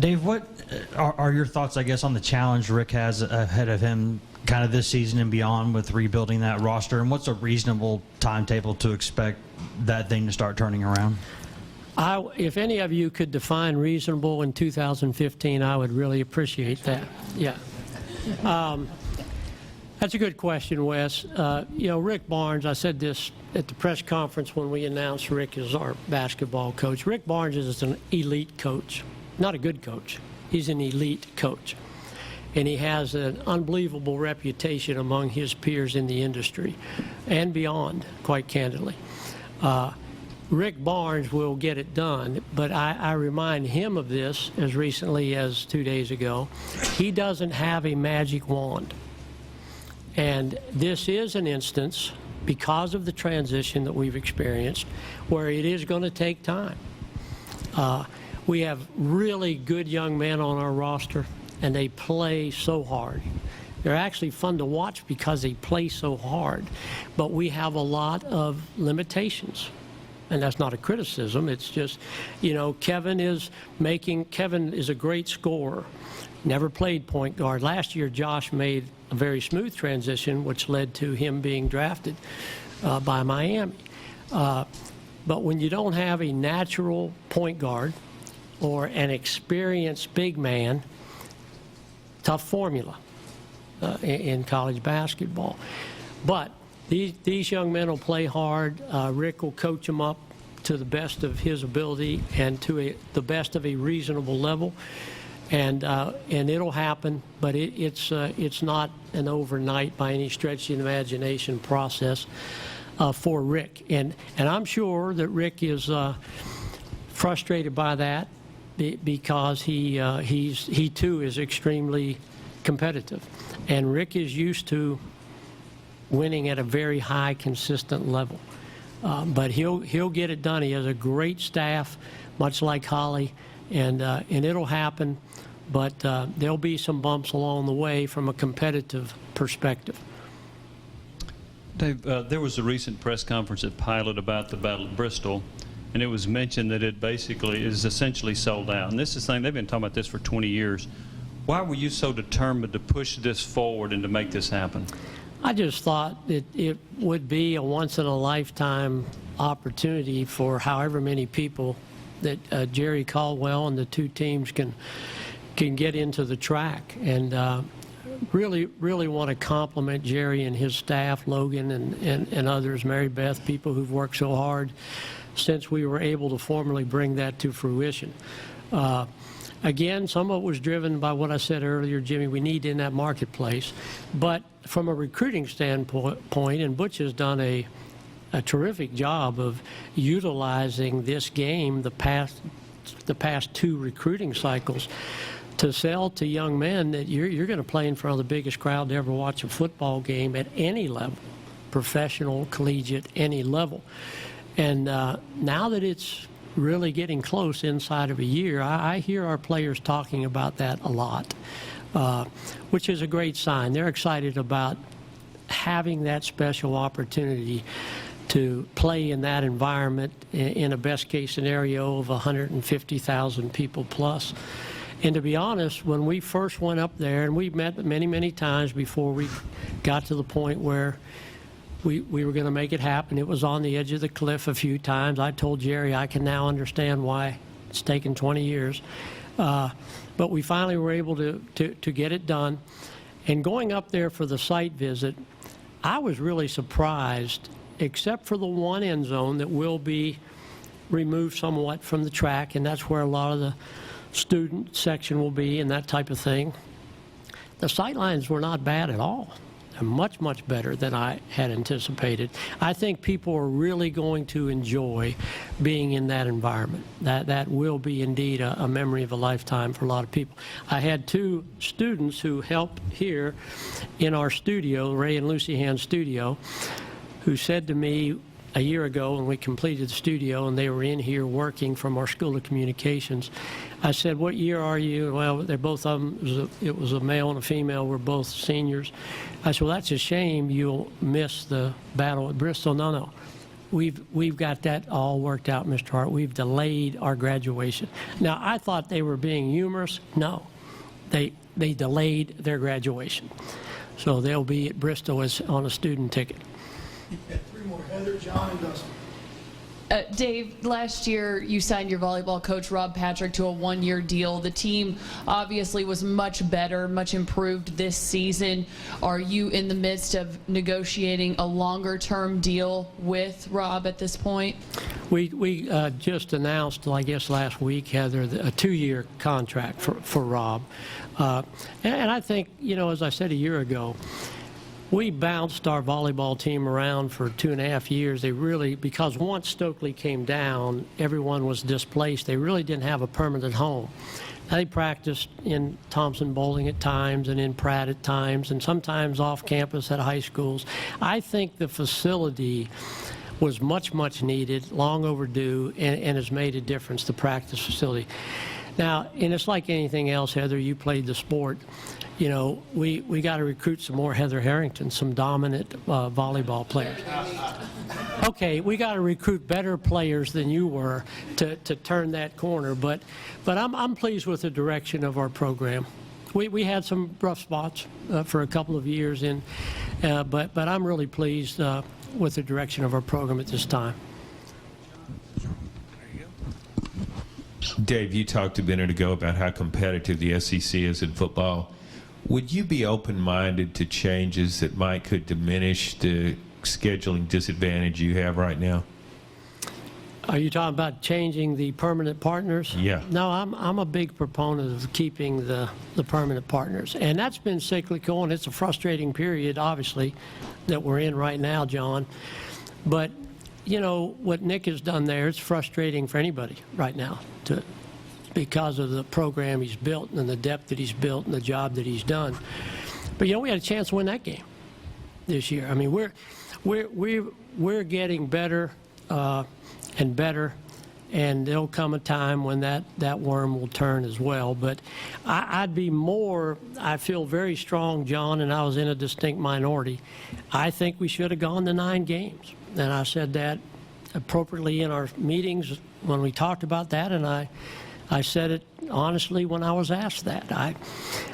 Dave, what are your thoughts, I guess, on the challenge Rick has ahead of him kind of this season and beyond with rebuilding that roster? And what's a reasonable timetable to expect that thing to start turning around? If any of you could define reasonable in 2015, I would really appreciate that. Yeah. That's a good question, Wes. You know, Rick Barnes, I said this at the press conference when we announced Rick as our basketball coach. Rick Barnes is an elite coach, not a good coach. He's an elite coach. And he has an unbelievable reputation among his peers in the industry and beyond, quite candidly. Rick Barnes will get it done, but I remind him of this as recently as 2 days ago. He doesn't have a magic wand. And this is an instance, because of the transition that we've experienced, where it is going to take time. We have really good young men on our roster, and they play so hard. They're actually fun to watch because they play so hard. But we have a lot of limitations. And that's not a criticism. It's just, you know, Kevin is a great scorer. Never played point guard. Last year, Josh made a very smooth transition, which led to him being drafted by Miami. But when you don't have a natural point guard or an experienced big man, tough formula in college basketball. But these young men will play hard. Rick will coach them up to the best of his ability and to the best of a reasonable level. And it'll happen, but it's not an overnight by any stretch of the imagination process for Rick. And I'm sure that Rick is frustrated by that because he too is extremely competitive. And Rick is used to winning at a very high, consistent level. But he'll get it done. He has a great staff, much like Holly, and it'll happen. But there'll be some bumps along the way from a competitive perspective. Dave, there was a recent press conference at Pilot about the Battle of Bristol, and it was mentioned that it basically is essentially sold out. And this is thing they've been talking about this for 20 years. Why were you so determined to push this forward and to make this happen? I just thought that it would be a once-in-a-lifetime opportunity for however many people that Jerry Caldwell and the two teams can get into the track. And really want to compliment Jerry and his staff, Logan and others, Mary Beth, people who've worked so hard since we were able to formally bring that to fruition. Again, some of it was driven by what I said earlier, Jimmy, we need in that marketplace. But from a recruiting standpoint, and Butch has done a terrific job of utilizing this game the past two recruiting cycles to sell to young men that you're going to play in front of the biggest crowd to ever watch a football game at any level, professional, collegiate, any level. And now that it's really getting close inside of a year, I hear our players talking about that a lot, which is a great sign. They're excited about having that special opportunity to play in that environment in a best-case scenario of 150,000 people plus. And to be honest, when we first went up there, and we met many, many times before we got to the point where we were going to make it happen. It was on the edge of the cliff a few times. I told Jerry I can now understand why it's taken 20 years. But we finally were able to get it done. And going up there for the site visit, I was really surprised, except for the one end zone that will be removed somewhat from the track, and that's where a lot of the student section will be and that type of thing. The sight lines were not bad at all. They're much, much better than I had anticipated. I think people are really going to enjoy being in that environment. That will be indeed a memory of a lifetime for a lot of people. I had two students who helped here in our studio, Ray and Lucy Hand's studio, who said to me a year ago when we completed the studio and they were in here working from our School of Communications, I said, "What year are you?" Well, they're both of them. It was a male and a female. We're both seniors. I said, "Well, that's a shame you'll miss the battle at Bristol." No. we've got that all worked out, Mr. Hart. We've delayed our graduation. Now, I thought they were being humorous. No, they delayed their graduation. So they'll be at Bristol as on a student ticket. Three more: Heather, John, and Dustin. Dave, last year you signed your volleyball coach, Rob Patrick, to a one-year deal. The team obviously was much better, much improved this season. Are you in the midst of negotiating a longer-term deal with Rob at this point? We just announced, I guess last week, Heather, a 2-year contract for Rob. And I think, as I said a year ago, we bounced our volleyball team around for 2.5 years. They really, because once Stokely came down, everyone was displaced. They really didn't have a permanent home. They practiced in Thompson Bowling at times and in Pratt at times and sometimes off campus at high schools. I think the facility was much, much needed, long overdue, and has made a difference, the practice facility. Now, and it's like anything else, Heather, you played the sport. We got to recruit some more Heather Harrington, some dominant volleyball players. Okay, we got to recruit better players than you were to turn that corner. But I'm pleased with the direction of our program. We had some rough spots for a couple of years, but I'm really pleased with the direction of our program at this time. Dave, you talked a minute ago about how competitive the SEC is in football. Would you be open-minded to changes that could diminish the scheduling disadvantage you have right now? Are you talking about changing the permanent partners? Yeah. No, I'm a big proponent of keeping the permanent partners. And that's been cyclical, and it's a frustrating period, obviously, that we're in right now, John. But, what Nick has done there, it's frustrating for anybody right now because of the program he's built and the depth that he's built and the job that he's done. But, we had a chance to win that game this year. I mean, we're getting better and better, and there'll come a time when that worm will turn as well. But I feel very strong, John, and I was in a distinct minority. I think we should have gone to 9 games. And I said that appropriately in our meetings when we talked about that, and I said it honestly when I was asked that.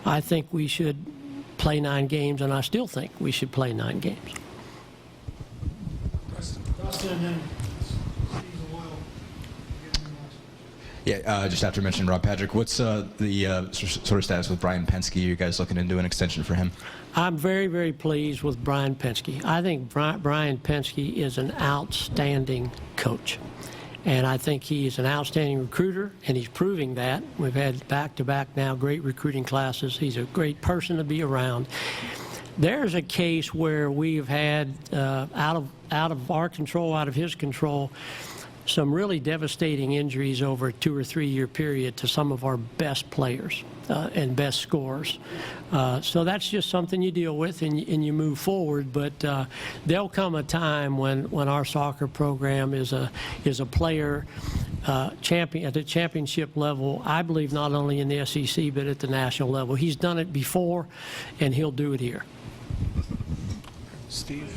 I think we should play 9 games, and I still think we should play 9 games. Dustin, and then Steve Oil. Yeah, just after mentioning Rob Patrick, what's the sort of status with Brian Penske? Are you guys looking into an extension for him? I'm very, very pleased with Brian Penske. I think Brian Penske is an outstanding coach. And I think he's an outstanding recruiter, and he's proving that. We've had back-to-back now great recruiting classes. He's a great person to be around. There's a case where we've had, out of our control, out of his control, some really devastating injuries over a 2 or 3 year period to some of our best players and best scorers. So that's just something you deal with and you move forward. But there'll come a time when our soccer program is a player champion at the championship level. I believe not only in the SEC but at the national level. He's done it before, and he'll do it here. Steve.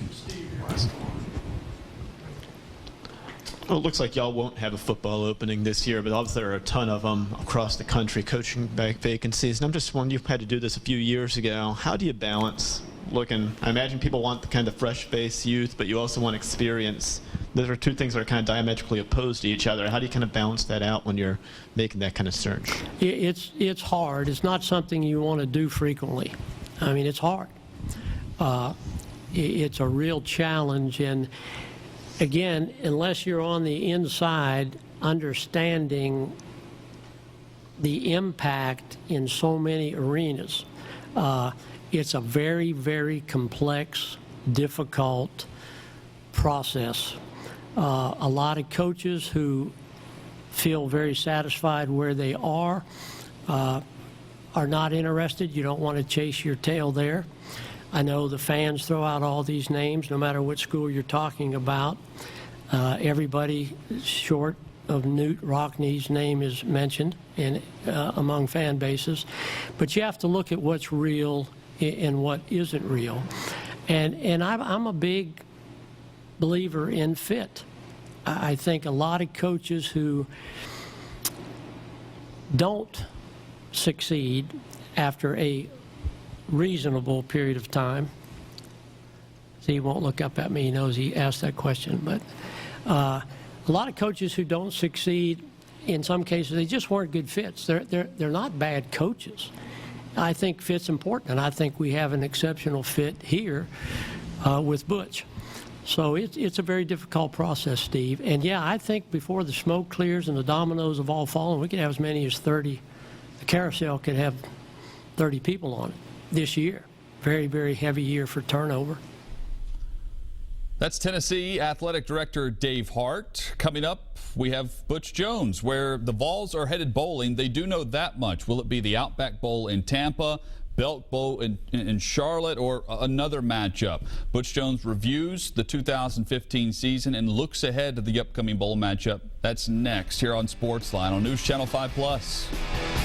Well, it looks like y'all won't have a football opening this year, but obviously there are a ton of them across the country, coaching vacancies. And I'm just wondering, you had to do this a few years ago. How do you balance looking? I imagine people want the kind of fresh-faced youth, but you also want experience. Those are two things that are kind of diametrically opposed to each other. How do you kind of balance that out when you're making that kind of search? It's hard. It's not something you want to do frequently. I mean, it's hard. It's a real challenge, and again, unless you're on the inside understanding the impact in so many arenas, it's a very, very complex, difficult process. A lot of coaches who feel very satisfied where they are not interested. You don't want to chase your tail there. I know the fans throw out all these names, no matter what school you're talking about. Everybody short of Newt Rockney's name is mentioned among fan bases. But you have to look at what's real and what isn't real. And I'm a big believer in fit. I think a lot of coaches who don't succeed after a reasonable period of time. See, he won't look up at me. He knows he asked that question. But a lot of coaches who don't succeed, in some cases, they just weren't good fits. They're not bad coaches. I think fit's important, and I think we have an exceptional fit here with Butch. So it's a very difficult process, Steve. And, yeah, I think before the smoke clears and the dominoes have all fallen, we could have as many as 30. The carousel could have 30 people on it this year. Very, very heavy year for turnover. That's Tennessee Athletic Director Dave Hart. Coming up, we have Butch Jones, where the Vols are headed bowling. They do know that much. Will it be the Outback Bowl in Tampa, Belk Bowl in Charlotte, or another matchup? Butch Jones reviews the 2015 season and looks ahead to the upcoming bowl matchup. That's next here on SportsLine on News Channel 5+.